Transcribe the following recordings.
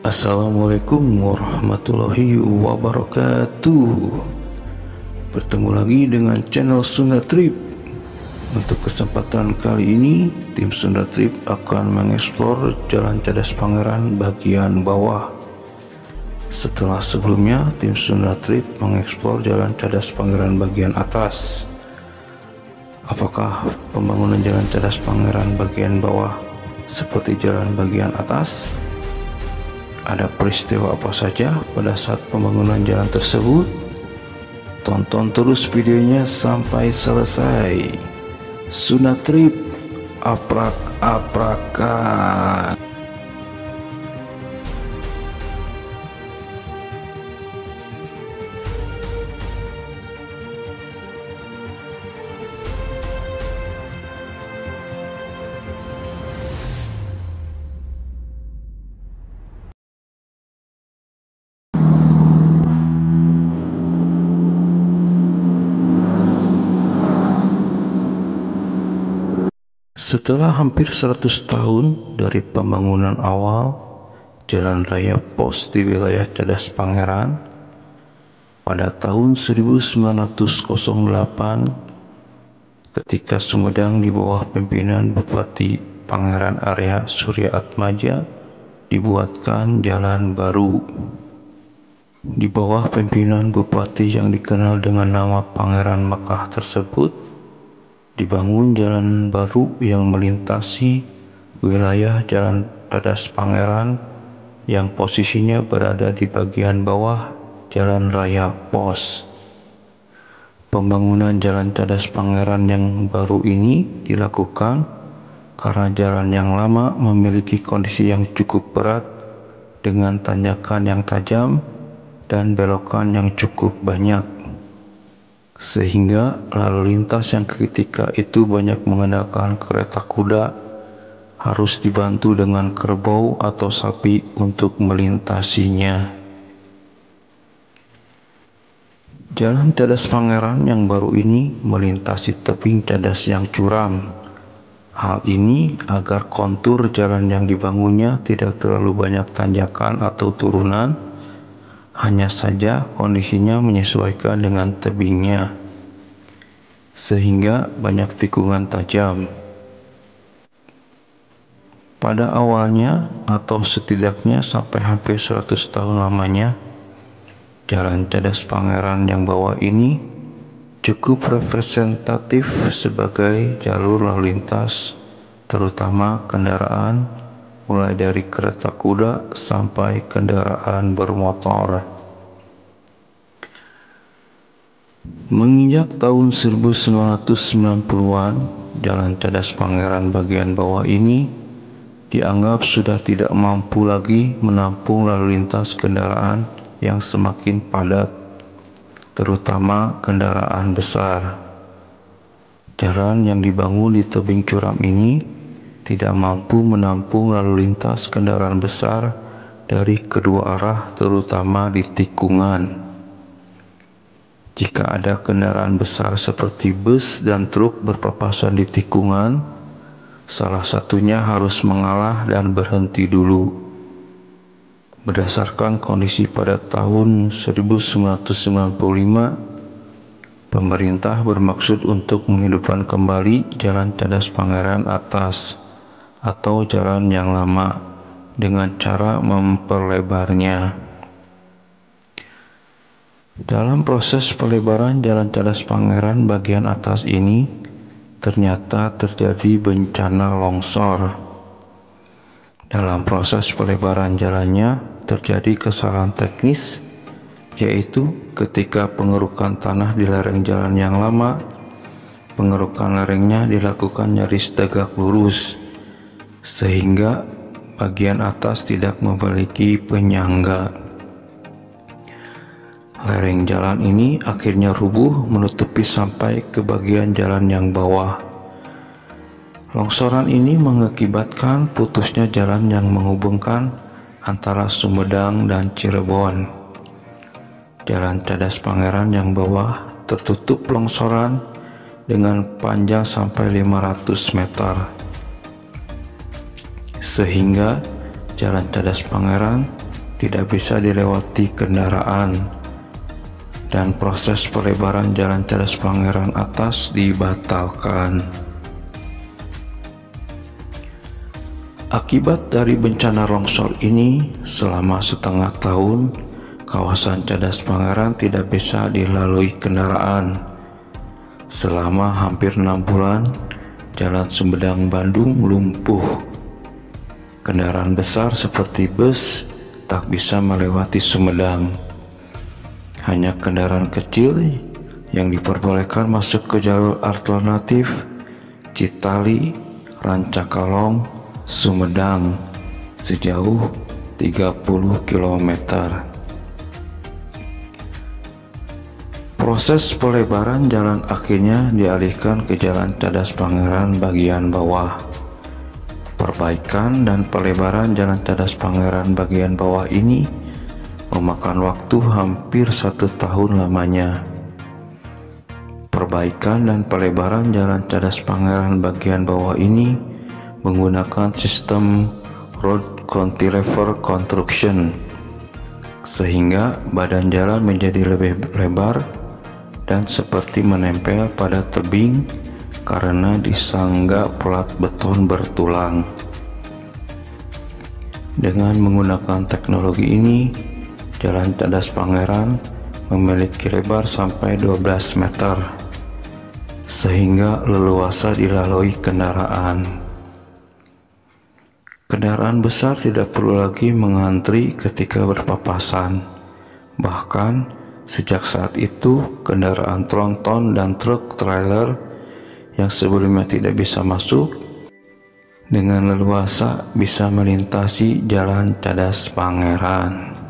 Assalamualaikum warahmatullahi wabarakatuh. Bertemu lagi dengan channel Sunda Trip. Untuk kesempatan kali ini, tim Sunda Trip akan mengeksplor Jalan Cadas Pangeran bagian bawah. Setelah sebelumnya, tim Sunda Trip mengeksplor Jalan Cadas Pangeran bagian atas. Apakah pembangunan Jalan Cadas Pangeran bagian bawah seperti jalan bagian atas? Ada peristiwa apa saja pada saat pembangunan jalan tersebut? Tonton terus videonya sampai selesai. Sunda Trip aprak-aprakan. Setelah hampir 100 tahun dari pembangunan awal Jalan Raya Pos di wilayah Cadas Pangeran, pada tahun 1908 ketika Sumedang di bawah pimpinan Bupati Pangeran Arya Surya Atmaja dibuatkan jalan baru. Di bawah pimpinan Bupati yang dikenal dengan nama Pangeran Mekah tersebut, dibangun jalan baru yang melintasi wilayah Jalan Cadas Pangeran yang posisinya berada di bagian bawah Jalan Raya Pos. Pembangunan Jalan Cadas Pangeran yang baru ini dilakukan karena jalan yang lama memiliki kondisi yang cukup berat dengan tanjakan yang tajam dan belokan yang cukup banyak, sehingga lalu lintas yang ketika itu banyak mengandalkan kereta kuda harus dibantu dengan kerbau atau sapi untuk melintasinya. Jalan Cadas Pangeran yang baru ini melintasi tebing cadas yang curam. Hal ini agar kontur jalan yang dibangunnya tidak terlalu banyak tanjakan atau turunan, hanya saja kondisinya menyesuaikan dengan tebingnya, sehingga banyak tikungan tajam. Pada awalnya, atau setidaknya sampai hampir 100 tahun lamanya, Jalan Cadas Pangeran yang bawah ini cukup representatif sebagai jalur lalu lintas, terutama kendaraan mulai dari kereta kuda sampai kendaraan bermotor. Menginjak tahun 1990-an, Jalan Cadas Pangeran bagian bawah ini dianggap sudah tidak mampu lagi menampung lalu lintas kendaraan yang semakin padat, terutama kendaraan besar. Jalan yang dibangun di tebing curam ini tidak mampu menampung lalu lintas kendaraan besar dari kedua arah, terutama di tikungan. Jika ada kendaraan besar seperti bus dan truk berpapasan di tikungan, salah satunya harus mengalah dan berhenti dulu. Berdasarkan kondisi pada tahun 1995, pemerintah bermaksud untuk menghidupkan kembali Jalan Cadas Pangeran atas atau jalan yang lama dengan cara memperlebarnya. Dalam proses pelebaran Jalan Cadas Pangeran bagian atas ini, ternyata terjadi bencana longsor. Dalam proses pelebaran jalannya terjadi kesalahan teknis, yaitu ketika pengerukan tanah di lereng jalan yang lama, pengerukan lerengnya dilakukan nyaris tegak lurus, sehingga bagian atas tidak memiliki penyangga. Lereng jalan ini akhirnya rubuh menutupi sampai ke bagian jalan yang bawah. Longsoran ini mengakibatkan putusnya jalan yang menghubungkan antara Sumedang dan Cirebon. Jalan Cadas Pangeran yang bawah tertutup longsoran dengan panjang sampai 500 meter. Sehingga Jalan Cadas Pangeran tidak bisa dilewati kendaraan dan proses pelebaran Jalan Cadas Pangeran atas dibatalkan. Akibat dari bencana longsor ini, selama setengah tahun, kawasan Cadas Pangeran tidak bisa dilalui kendaraan. Selama hampir 6 bulan, Jalan Sumedang Bandung lumpuh. Kendaraan besar seperti bus tak bisa melewati Sumedang. Hanya kendaraan kecil yang diperbolehkan masuk ke jalur alternatif Citali, Rancakalong, Sumedang sejauh 30 km. Proses pelebaran jalan akhirnya dialihkan ke Jalan Cadas Pangeran bagian bawah. Perbaikan dan pelebaran Jalan Cadas Pangeran bagian bawah ini memakan waktu hampir 1 tahun lamanya. Perbaikan dan pelebaran Jalan Cadas Pangeran bagian bawah ini menggunakan sistem Road Cantilever Construction, sehingga badan jalan menjadi lebih lebar dan seperti menempel pada tebing karena disangga plat beton bertulang. Dengan menggunakan teknologi ini, Jalan Cadas Pangeran memiliki lebar sampai 12 meter, sehingga leluasa dilalui kendaraan. Kendaraan besar tidak perlu lagi mengantri ketika berpapasan. Bahkan sejak saat itu, kendaraan tronton dan truk trailer yang sebelumnya tidak bisa masuk dengan leluasa bisa melintasi Jalan Cadas Pangeran.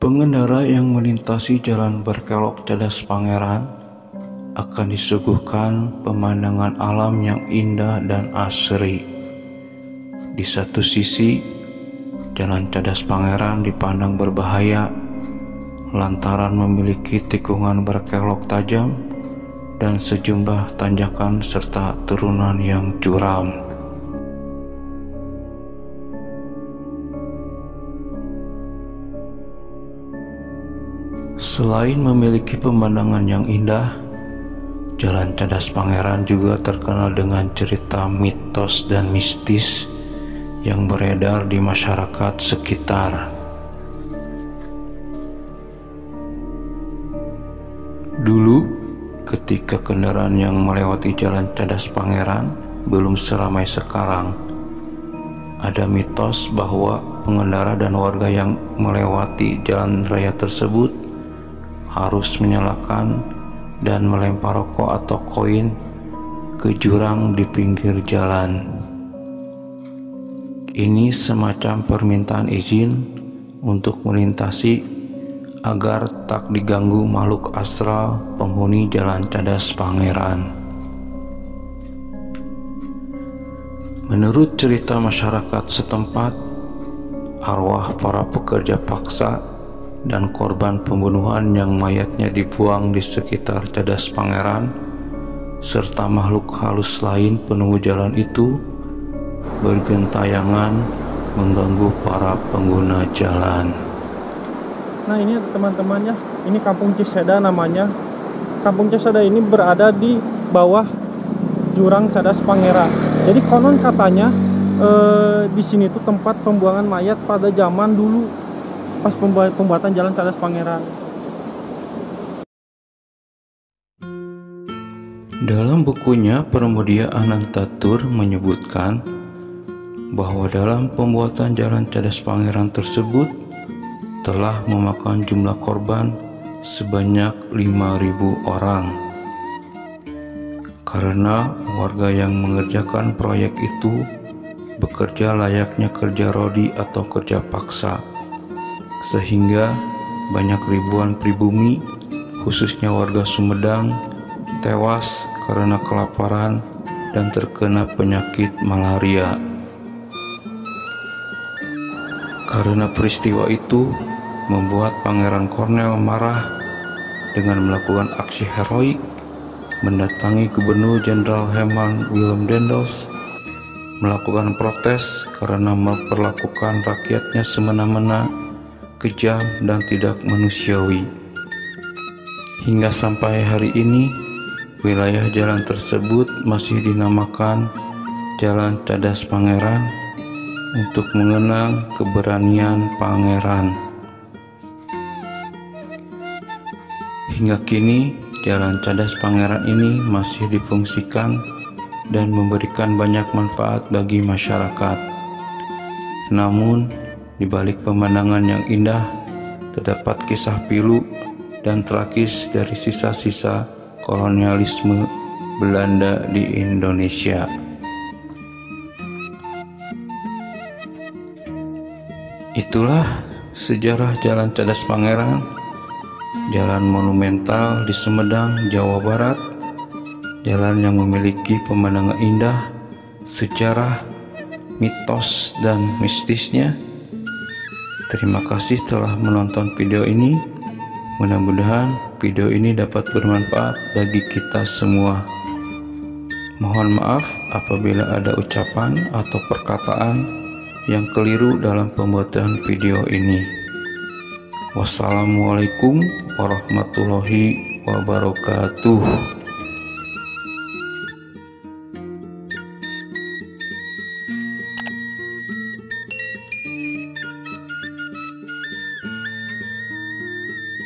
Pengendara yang melintasi jalan berkelok Cadas Pangeran akan disuguhkan pemandangan alam yang indah dan asri. Di satu sisi, Jalan Cadas Pangeran dipandang berbahaya lantaran memiliki tikungan berkelok tajam dan sejumlah tanjakan serta turunan yang curam. Selain memiliki pemandangan yang indah, Jalan Cadas Pangeran juga terkenal dengan cerita mitos dan mistis yang beredar di masyarakat sekitar. Dulu, ketika kendaraan yang melewati Jalan Cadas Pangeran belum seramai sekarang, ada mitos bahwa pengendara dan warga yang melewati jalan raya tersebut harus menyalakan dan melempar rokok atau koin ke jurang di pinggir jalan. Ini semacam permintaan izin untuk melintasi agar tak diganggu makhluk astral penghuni Jalan Cadas Pangeran. Menurut cerita masyarakat setempat, arwah para pekerja paksa dan korban pembunuhan yang mayatnya dibuang di sekitar Cadas Pangeran serta makhluk halus lain penunggu jalan itu bergentayangan mengganggu para pengguna jalan. Nah, ini teman-teman ya, ini Kampung Ciseda namanya. Kampung Ciseda ini berada di bawah jurang Cadas Pangeran. Jadi konon katanya di sini tuh tempat pembuangan mayat pada zaman dulu pas pembuatan Jalan Cadas Pangeran. Dalam bukunya, Pramudia Anantatur menyebutkan bahwa dalam pembuatan Jalan Cadas Pangeran tersebut telah memakan jumlah korban sebanyak 5.000 orang. Karena warga yang mengerjakan proyek itu bekerja layaknya kerja rodi atau kerja paksa, sehingga banyak ribuan pribumi, khususnya warga Sumedang, tewas karena kelaparan dan terkena penyakit malaria. Karena peristiwa itu membuat Pangeran Cornell marah dengan melakukan aksi heroik, mendatangi Gubernur Jenderal Herman Willem Daendels, melakukan protes karena memperlakukan rakyatnya semena-mena, kejam dan tidak manusiawi. Hingga sampai hari ini, wilayah jalan tersebut masih dinamakan Jalan Cadas Pangeran untuk mengenang keberanian pangeran. Hingga kini, Jalan Cadas Pangeran ini masih difungsikan dan memberikan banyak manfaat bagi masyarakat. Namun, di balik pemandangan yang indah, terdapat kisah pilu dan tragis dari sisa-sisa kolonialisme Belanda di Indonesia. Itulah sejarah Jalan Cadas Pangeran, jalan monumental di Sumedang, Jawa Barat, jalan yang memiliki pemandangan indah, sejarah, mitos, dan mistisnya. Terima kasih telah menonton video ini. Mudah-mudahan video ini dapat bermanfaat bagi kita semua. Mohon maaf apabila ada ucapan atau perkataan yang keliru dalam pembuatan video ini. Wassalamualaikum warahmatullahi wabarakatuh.